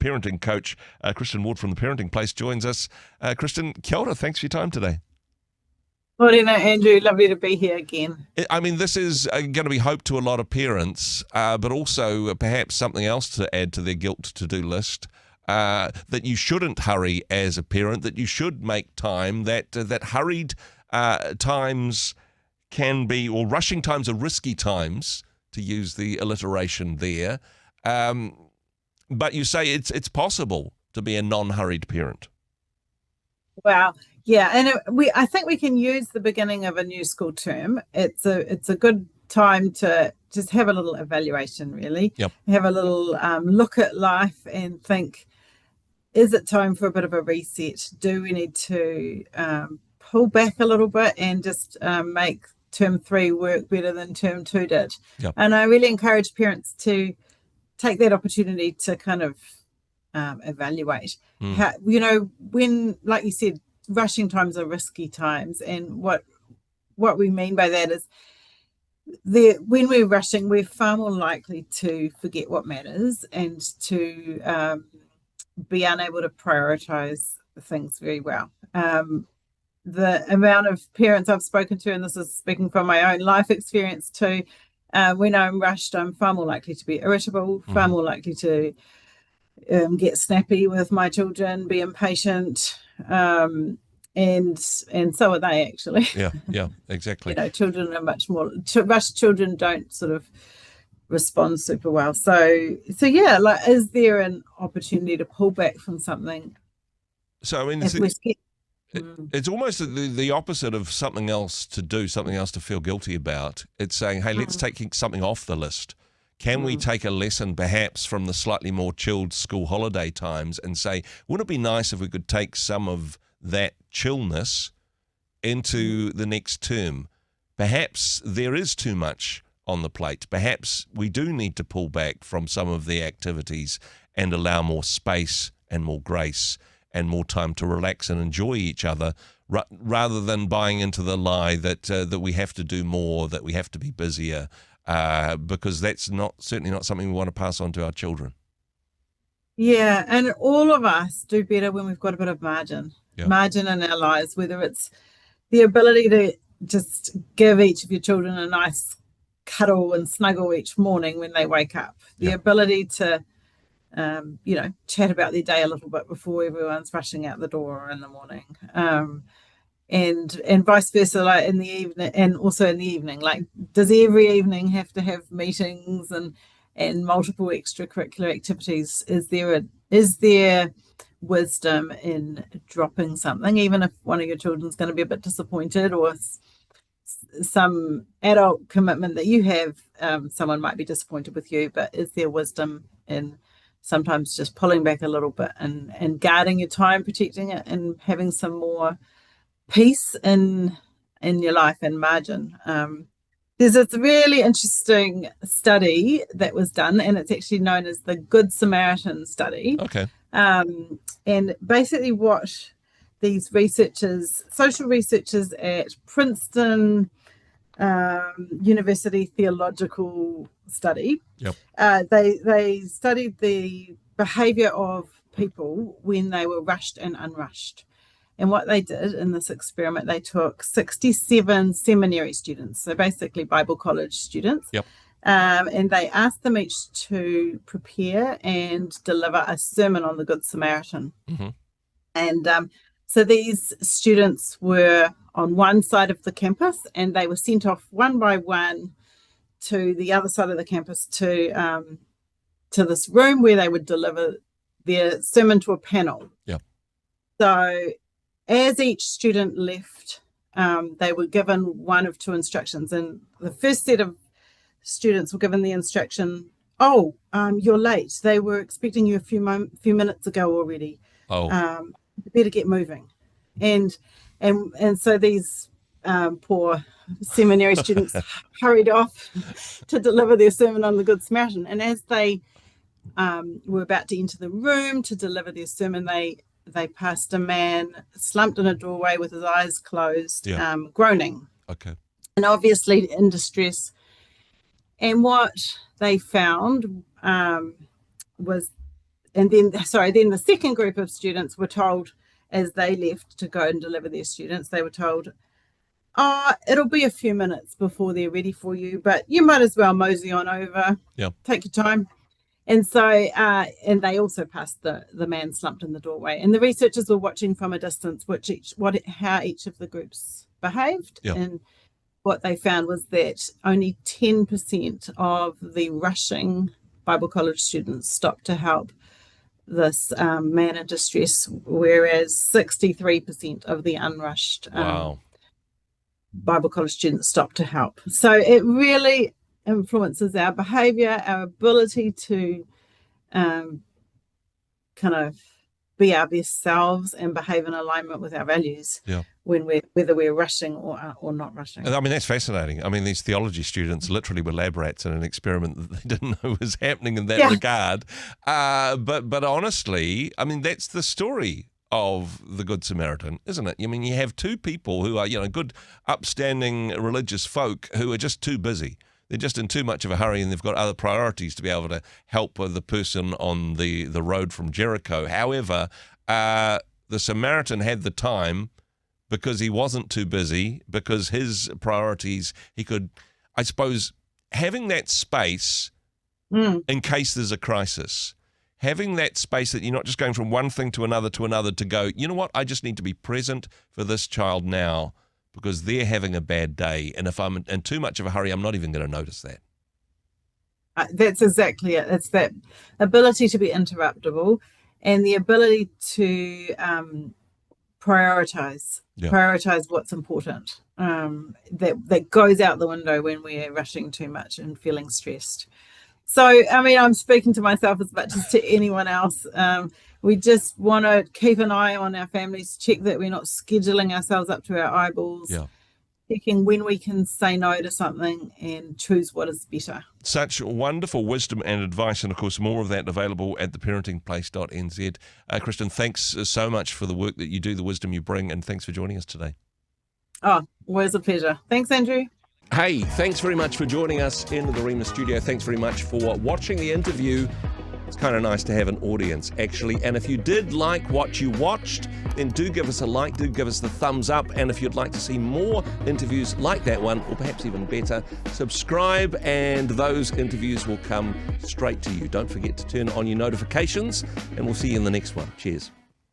parenting coach, Kristin Ward from The Parenting Place, joins us. Kristin, kia ora, thanks for your time today. Morena, Andrew, lovely to be here again. I mean, this is going to be hope to a lot of parents, but also perhaps something else to add to their guilt to-do list, that you shouldn't hurry as a parent, that you should make time, that hurried times can be, or rushing times are risky times, to use the alliteration there. But you say it's possible to be a non-hurried parent. Wow. Yeah, and I think we can use the beginning of a new school term. It's a good time to just have a little evaluation, really. Yep. Have a little look at life and think, is it time for a bit of a reset? Do we need to pull back a little bit and just make term 3 work better than term 2 did? Yep. And I really encourage parents to take that opportunity to kind of evaluate how, when, like you said, rushing times are risky times, and what we mean by that is when we're rushing, we're far more likely to forget what matters and to be unable to prioritize things very well. The amount of parents I've spoken to, and this is speaking from my own life experience too, when I'm rushed, I'm far more likely to be irritable, far more likely to get snappy with my children, be impatient, and so are they, actually. Yeah, exactly. Children are much more rushed. Children don't sort of respond super well. So yeah, like, is there an opportunity to pull back from something? So I mean, it's almost the opposite of something else to do, something else to feel guilty about. It's saying, hey, let's take something off the list. Can we take a lesson perhaps from the slightly more chilled school holiday times and say, wouldn't it be nice if we could take some of that chillness into the next term? Perhaps there is too much on the plate. Perhaps we do need to pull back from some of the activities and allow more space and more grace and more time to relax and enjoy each other, rather than buying into the lie that we have to do more, that we have to be busier, because that's certainly not something we want to pass on to our children. Yeah, and all of us do better when we've got a bit of margin in our lives, whether it's the ability to just give each of your children a nice cuddle and snuggle each morning when they wake up, the ability to chat about their day a little bit before everyone's rushing out the door in the morning, and vice versa, like in the evening, and also in the evening. Like, does every evening have to have meetings and multiple extracurricular activities? Is there wisdom in dropping something, even if one of your children's going to be a bit disappointed, or some adult commitment that you have, someone might be disappointed with you, but is there wisdom in sometimes just pulling back a little bit and guarding your time, protecting it, and having some more peace in your life and margin? There's this really interesting study that was done, and it's actually known as the Good Samaritan study. Okay. And basically what these social researchers at Princeton University Theological Study, they studied the behavior of people when they were rushed and unrushed. And what they did in this experiment, they took 67 seminary students, so basically Bible college students, and they asked them each to prepare and deliver a sermon on the Good Samaritan. And so these students were on one side of the campus, and they were sent off one by one to the other side of the campus to this room where they would deliver their sermon to a panel. So as each student left, they were given one of two instructions. And the first set of students were given the instruction, you're late. They were expecting you a few minutes ago already. You better get moving. And so these poor seminary students hurried off to deliver their sermon on the Good Samaritan. And as they were about to enter the room to deliver their sermon, they passed a man slumped in a doorway with his eyes closed, groaning. Okay. And obviously in distress. And what they found was then the second group of students were told, as they left to go and deliver their students, they were told, it'll be a few minutes before they're ready for you, but you might as well mosey on over. Yeah. Take your time. And so, and they also passed the man slumped in the doorway. And the researchers were watching from a distance how each of the groups behaved. Yeah. And what they found was that only 10% of the rushing Bible college students stopped to help this man in distress, whereas 63% of the unrushed Bible college students stopped to help. So it really influences our behavior, our ability to kind of be our best selves and behave in alignment with our values. Yeah. Whether we're rushing or not rushing. I mean, that's fascinating. I mean, these theology students literally were lab rats in an experiment that they didn't know was happening in that regard. But honestly, I mean, that's the story of the Good Samaritan, isn't it? I mean, you have two people who are, good, upstanding religious folk who are just too busy. They're just in too much of a hurry, and they've got other priorities to be able to help the person on the road from Jericho. However, the Samaritan had the time because he wasn't too busy, because his priorities, he could, I suppose, having that space in case there's a crisis, having that space that you're not just going from one thing to another to go, you know what, I just need to be present for this child now because they're having a bad day. And if I'm in too much of a hurry, I'm not even going to notice that. That's exactly it. It's that ability to be interruptible and the ability to prioritize what's important. That goes out the window when we're rushing too much and feeling stressed. So, I mean, I'm speaking to myself as much as to anyone else. We just want to keep an eye on our families, check that we're not scheduling ourselves up to our eyeballs, checking when we can say no to something and choose what is better. Such wonderful wisdom and advice, and of course more of that available at theparentingplace.nz. Kristin, thanks so much for the work that you do, the wisdom you bring, and thanks for joining us today. Oh, always a pleasure. Thanks, Andrew. Hey, thanks very much for joining us in the Rhema studio. Thanks very much for watching the interview. It's kind of nice to have an audience, actually. And if you did like what you watched, then do give us a like, do give us the thumbs up. And if you'd like to see more interviews like that one, or perhaps even better, subscribe and those interviews will come straight to you. Don't forget to turn on your notifications, and we'll see you in the next one. Cheers.